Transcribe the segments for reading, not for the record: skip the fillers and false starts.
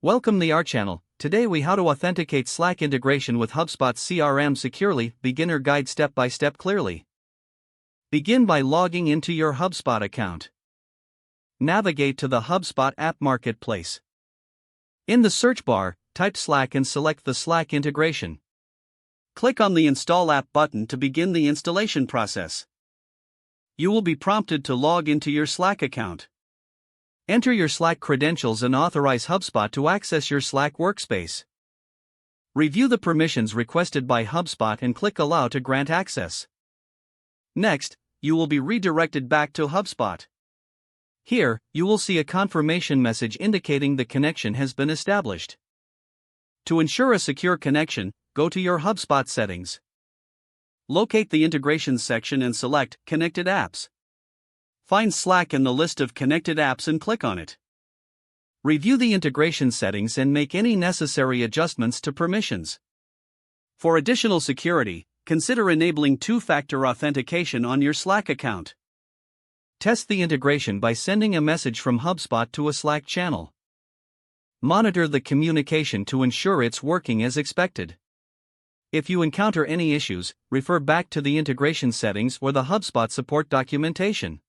Welcome to our channel. Today we how to authenticate Slack integration with HubSpot CRM securely, beginner guide step by step clearly. Begin by logging into your HubSpot account. Navigate to the HubSpot app marketplace. In the search bar, type Slack and select the Slack integration. Click on the Install App button to begin the installation process. You will be prompted to log into your Slack account. Enter your Slack credentials and authorize HubSpot to access your Slack workspace. Review the permissions requested by HubSpot and click Allow to grant access. Next, you will be redirected back to HubSpot. Here, you will see a confirmation message indicating the connection has been established. To ensure a secure connection, go to your HubSpot settings. Locate the Integrations section and select Connected Apps. Find Slack in the list of connected apps and click on it. Review the integration settings and make any necessary adjustments to permissions. For additional security, consider enabling two-factor authentication on your Slack account. Test the integration by sending a message from HubSpot to a Slack channel. Monitor the communication to ensure it's working as expected. If you encounter any issues, refer back to the integration settings or the HubSpot support documentation.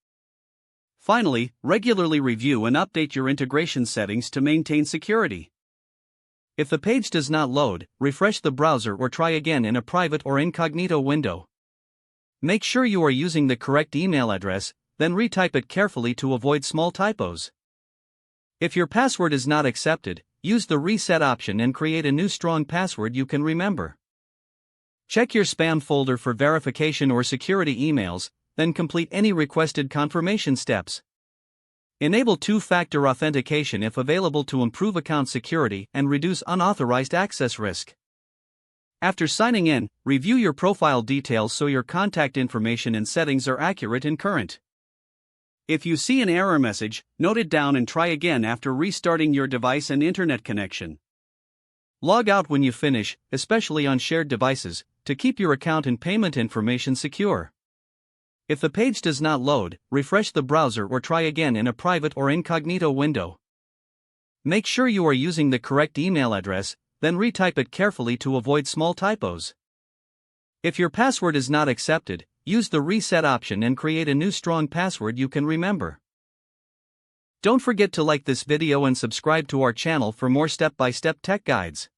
Finally, regularly review and update your integration settings to maintain security. If the page does not load, refresh the browser or try again in a private or incognito window. Make sure you are using the correct email address, then retype it carefully to avoid small typos. If your password is not accepted, use the reset option and create a new strong password you can remember. Check your spam folder for verification or security emails, then complete any requested confirmation steps. Enable two-factor authentication if available to improve account security and reduce unauthorized access risk. After signing in, review your profile details so your contact information and settings are accurate and current. If you see an error message, note it down and try again after restarting your device and internet connection. Log out when you finish, especially on shared devices, to keep your account and payment information secure. If the page does not load, refresh the browser or try again in a private or incognito window. Make sure you are using the correct email address, then retype it carefully to avoid small typos. If your password is not accepted, use the reset option and create a new strong password you can remember. Don't forget to like this video and subscribe to our channel for more step-by-step tech guides.